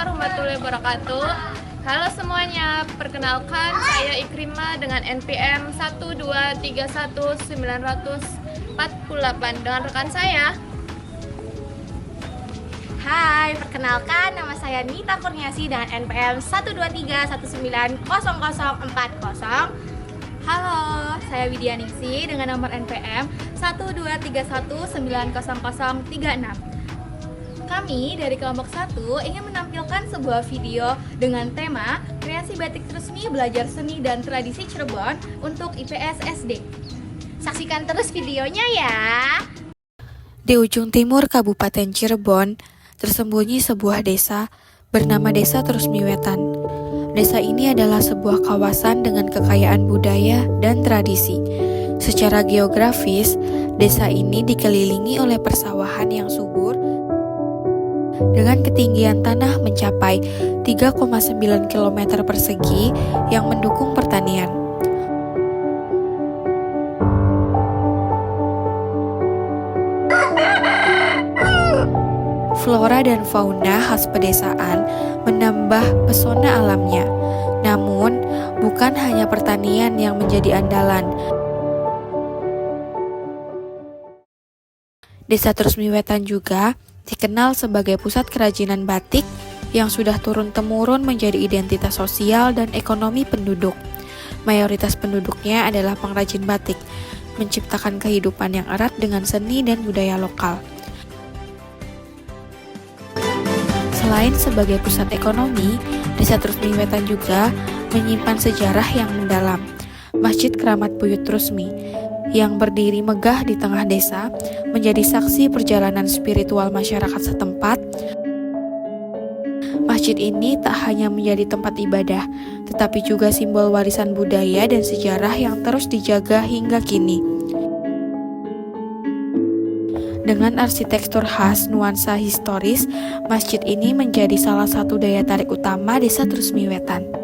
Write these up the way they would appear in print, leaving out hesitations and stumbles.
warahmatullahi wabarakatuh. Halo semuanya, perkenalkan saya Ikrimah dengan NPM 1231948 dengan rekan saya. Hai, perkenalkan nama saya Nita Kurniasi dengan NPM 123190040. Halo, saya Widya Ningsi dengan nomor NPM 123190036. Kami dari kelompok 1 ingin menampilkan sebuah video dengan tema Kreasi Batik Trusmi Belajar Seni dan Tradisi Cirebon untuk IPS SD. Saksikan terus videonya ya. Di ujung timur Kabupaten Cirebon, tersembunyi sebuah desa bernama Desa Trusmiwetan. Desa ini adalah sebuah kawasan dengan kekayaan budaya dan tradisi. Secara geografis, desa ini dikelilingi oleh persawahan yang subur dengan ketinggian tanah mencapai 3,9 km persegi yang mendukung pertanian. Flora dan fauna khas pedesaan menambah pesona alamnya. Namun, bukan hanya pertanian yang menjadi andalan. Desa Trusmiwetan juga dikenal sebagai pusat kerajinan batik yang sudah turun-temurun menjadi identitas sosial dan ekonomi penduduk. Mayoritas penduduknya adalah pengrajin batik, menciptakan kehidupan yang erat dengan seni dan budaya lokal. Selain sebagai pusat ekonomi, Desa Trusmiwetan juga menyimpan sejarah yang mendalam. Masjid Keramat Buyut Trusmi yang berdiri megah di tengah desa menjadi saksi perjalanan spiritual masyarakat setempat. Masjid ini tak hanya menjadi tempat ibadah, tetapi juga simbol warisan budaya dan sejarah yang terus dijaga hingga kini. Dengan arsitektur khas nuansa historis, masjid ini menjadi salah satu daya tarik utama Desa Trusmiwetan.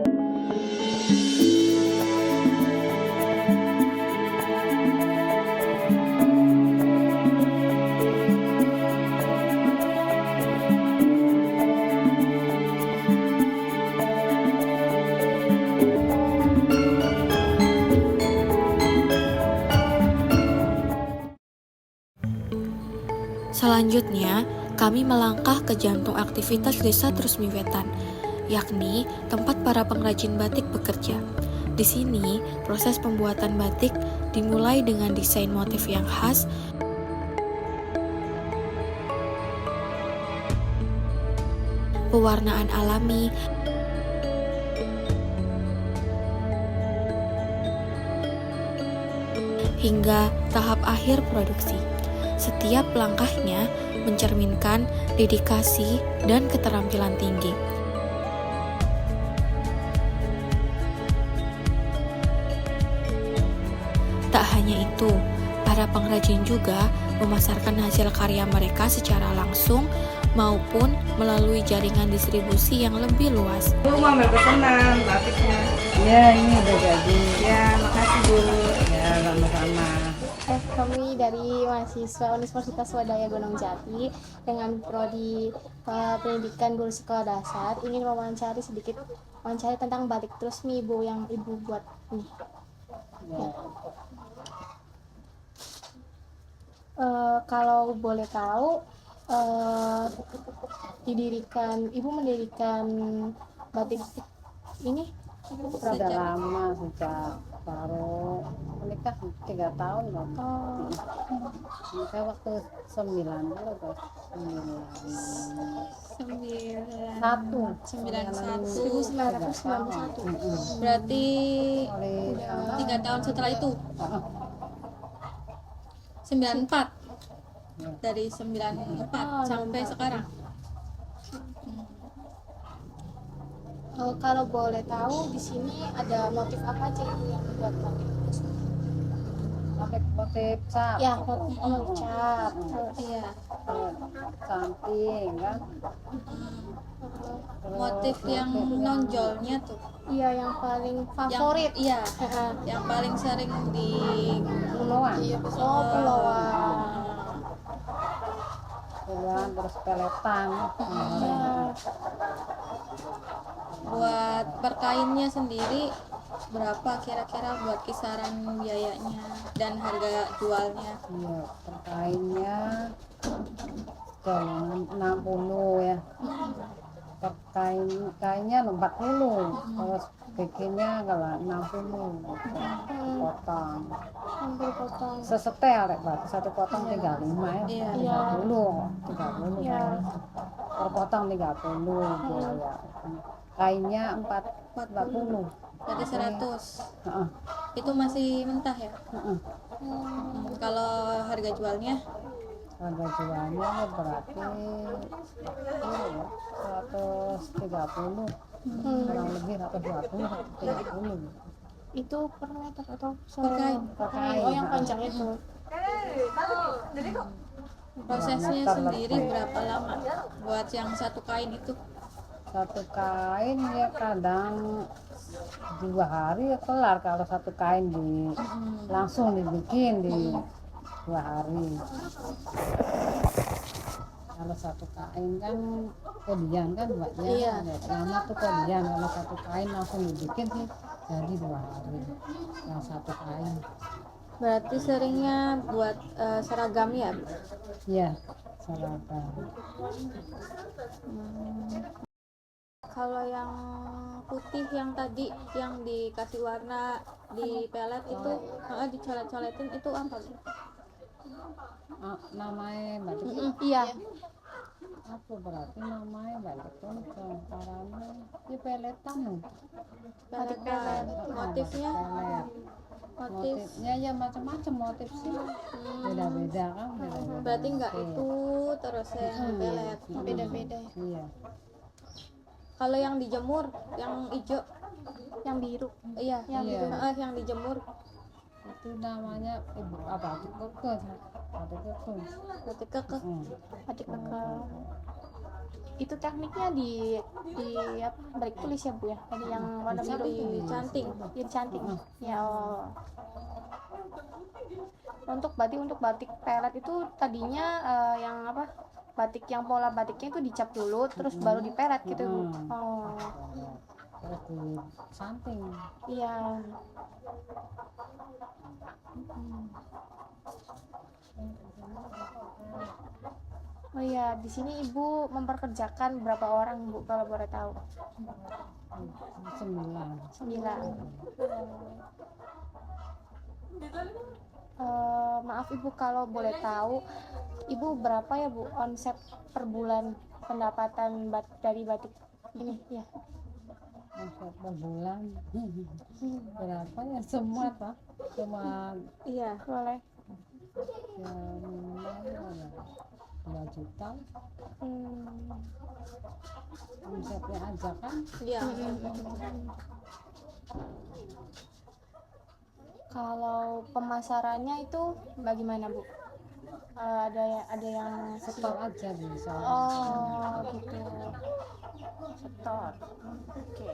Selanjutnya, kami melangkah ke jantung aktivitas Desa Trusmiwetan, yakni tempat para pengrajin batik bekerja. Di sini, proses pembuatan batik dimulai dengan desain motif yang khas, pewarnaan alami, hingga tahap akhir produksi. Setiap langkahnya mencerminkan dedikasi dan keterampilan tinggi. Tak hanya itu, para pengrajin juga memasarkan hasil karya mereka secara langsung maupun melalui jaringan distribusi yang lebih luas. Bu mau ambil pesanan batiknya. Ya, ini udah jadi. Ya, makasih Bu. Ya, sama-sama. Kami dari mahasiswa Universitas Swadaya Gunung Jati dengan prodi pendidikan guru sekolah dasar ingin wawancara tentang batik trusmi Bu yang Ibu buat ini. Ya. Kalau boleh tahu, Ibu mendirikan batik ini Sudah lama, sejak baru menikah 3 tahun loh. Menikah waktu 91. Berarti 3 tahun setelah itu 94. Dari 94 sampai sekarang. Kalau boleh tahu di sini ada motif apa aja Ibu yang dibuat batik trusmi? Motif cap. Ya, motif cap. Iya. Samping kan. Motif yang nonjolnya tuh. Iya, yang paling favorit. Iya. Yang paling sering di Puluhan. Pulauan. Puluhan terus peletan. per kainnya sendiri berapa kira-kira buat kisaran biayanya dan harga jualnya? Iya, per kainnya jangan 60 ya. Per kainnya 40. Kalau bikinnya kalau 60 potong. Sesetel ya, Pak. Satu potong 35 ya. Iya. 30. Per potong 30 ya. Kainnya 40. Berarti 100. Heeh. Itu masih mentah ya? Heeh. Kalau harga jualnya? Harga jualnya berarti iya, 130, kurang lebih 120, 130. Itu per meter atau Per kain. Per kain. Oh, yang panjang itu. Prosesnya Meter sendiri lebih. berapa lama buat yang satu kain itu? Satu kain ya kadang 2 hari ya kelar kalau satu kain langsung dibikin di 2 hari. Kalau satu kain kan kodian kan buatnya Iya. lama tuh kodian. Kalau satu kain langsung dibikin sih jadi 2 hari yang satu kain. Berarti seringnya buat seragam ya? Iya, seragam. Kalau yang putih yang tadi yang dikasih warna di pelet itu dicolet-coletin itu apa? Namanya batik Iya. apa berarti namanya batik caranya ya peletan. Batik pelet. Motifnya? Pelet. Motif. Motifnya ya macam-macam motif sih, beda-beda kan, beda-beda. Berarti nggak motif. itu terus yang pelet. Beda-beda ya. Iya. Kalau yang dijemur, yang hijau, Yang biru. iya, Iya. yang dijemur, Itu namanya batik kekeh. Batik kekeh. batik kekeh. Batik kekeh. Itu tekniknya di apa? Balik tulis ya, Bu ya. Tadi yang warna biru Dicanting. cantik. Ya. Oh. Untuk batik pelet itu tadinya yang apa? Batik yang pola batiknya itu dicap dulu terus baru dipelet gitu, Bu. Oh. Terus di samping. Iya. Oh iya, di sini Ibu memperkerjakan berapa orang, Bu, kalau boleh tahu? 9. 9. Maaf Ibu, kalau boleh tahu, Ibu berapa ya, Bu, omset per bulan pendapatan dari batik ini? Ya. Omset per bulan berapa ya semua Pak? Cuma Iya. Boleh. ya minimal ya 2 juta omsetnya aja kan. Iya. Kalau pemasarannya itu bagaimana, Bu? Ada yang Setor aja bisa. Oh, gitu. Setor. Oke.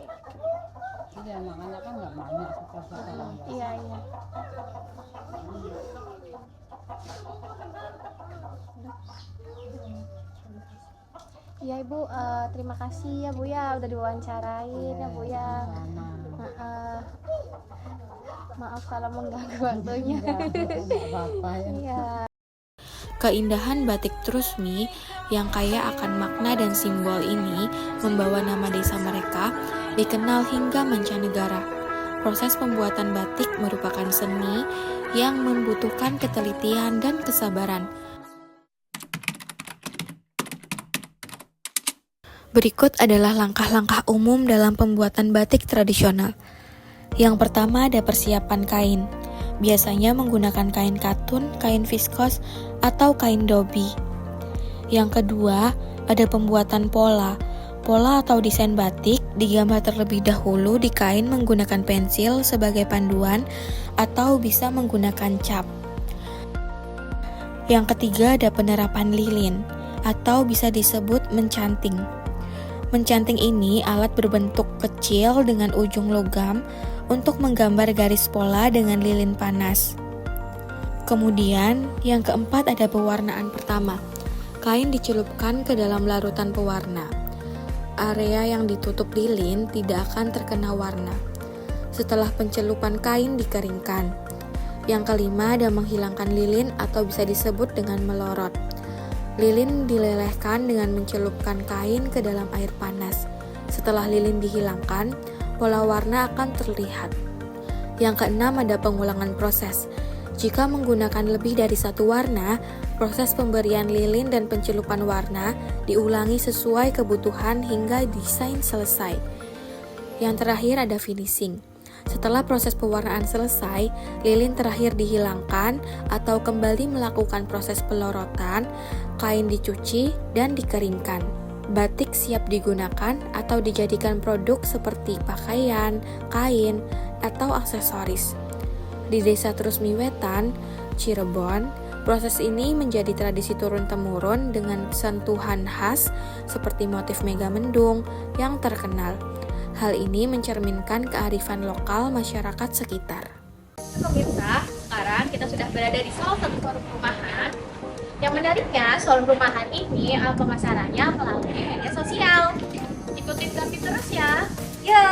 Iya makanya kan nggak banyak setor-setoran. Iya, iya. Ya Ibu, terima kasih ya Bu ya udah diwawancarain ya Bu ya. Sama. Maaf kalau mengganggu waktunya. Nggak apa-apa ya. Iya. Keindahan batik Trusmi yang kaya akan makna dan simbol ini membawa nama desa mereka dikenal hingga mancanegara. Proses pembuatan batik merupakan seni yang membutuhkan ketelitian dan kesabaran. Berikut adalah langkah-langkah umum dalam pembuatan batik tradisional. Yang pertama ada persiapan kain. Biasanya menggunakan kain katun, kain viskos, atau kain dobi. Yang kedua, ada pembuatan pola. Pola atau desain batik digambar terlebih dahulu di kain menggunakan pensil sebagai panduan atau bisa menggunakan cap. Yang ketiga, ada penerapan lilin atau bisa disebut mencanting. Mencanting ini alat berbentuk kecil dengan ujung logam untuk menggambar garis pola dengan lilin panas. Kemudian, yang keempat ada pewarnaan pertama. Kain dicelupkan ke dalam larutan pewarna. area yang ditutup lilin tidak akan terkena warna. Setelah pencelupan kain dikeringkan. Yang kelima ada menghilangkan lilin atau bisa disebut dengan melorot. Lilin dilelehkan dengan mencelupkan kain ke dalam air panas. Setelah lilin dihilangkan, pola warna akan terlihat. Yang keenam ada pengulangan proses. Jika menggunakan lebih dari satu warna, proses pemberian lilin dan pencelupan warna diulangi sesuai kebutuhan hingga desain selesai. Yang terakhir ada finishing. Setelah proses pewarnaan selesai, lilin terakhir dihilangkan atau kembali melakukan proses pelorotan, kain dicuci dan dikeringkan. Batik siap digunakan atau dijadikan produk seperti pakaian, kain, atau aksesoris. Di Desa Trusmi Wetan, Cirebon, proses ini menjadi tradisi turun-temurun dengan sentuhan khas seperti motif megamendung yang terkenal. Hal ini mencerminkan kearifan lokal masyarakat sekitar. Pemirsa, sekarang kita sudah berada di salah satu showroom rumahan. Yang menariknya, showroom rumahan ini pemasarannya melalui media sosial. Ikutin kami terus ya. Ya.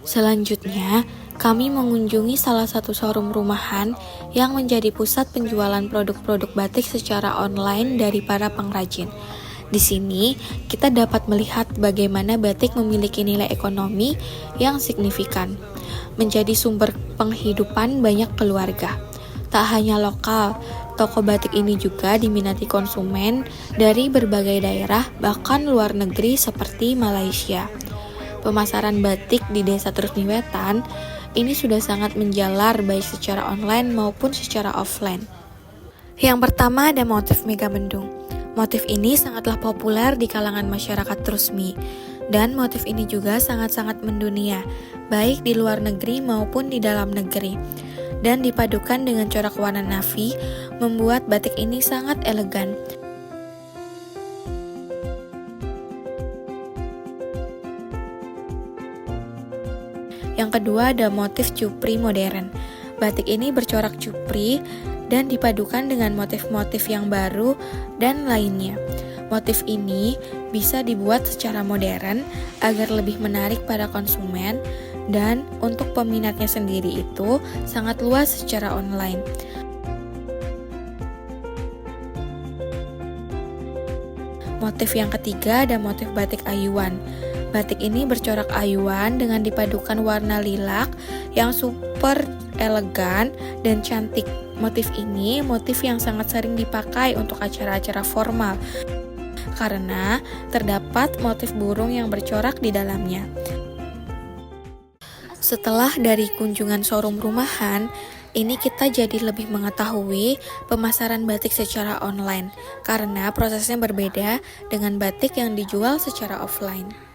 Selanjutnya, kami mengunjungi salah satu showroom rumahan yang menjadi pusat penjualan produk-produk batik secara online dari para pengrajin. Di sini, kita dapat melihat bagaimana batik memiliki nilai ekonomi yang signifikan, menjadi sumber penghidupan banyak keluarga. Tak hanya lokal, toko batik ini juga diminati konsumen dari berbagai daerah, bahkan luar negeri seperti Malaysia. Pemasaran batik di Desa Trusmi Wetan ini sudah sangat menjalar baik secara online maupun secara offline. Yang pertama ada motif megamendung. Motif ini sangatlah populer di kalangan masyarakat Trusmi, dan motif ini juga sangat-sangat mendunia, baik di luar negeri maupun di dalam negeri. Dan dipadukan dengan corak warna navy, membuat batik ini sangat elegan. Yang kedua ada motif cupri modern. Batik ini bercorak cupri dan dipadukan dengan motif-motif yang baru dan lainnya. Motif ini bisa dibuat secara modern agar lebih menarik pada konsumen, dan untuk peminatnya sendiri itu sangat luas secara online. Motif yang ketiga ada motif batik ayuan. Batik ini bercorak ayuan dengan dipadukan warna lilac yang super elegan dan cantik. Motif ini motif yang sangat sering dipakai untuk acara-acara formal karena terdapat motif burung yang bercorak di dalamnya. Setelah dari kunjungan showroom rumahan, ini kita jadi lebih mengetahui pemasaran batik secara online karena prosesnya berbeda dengan batik yang dijual secara offline.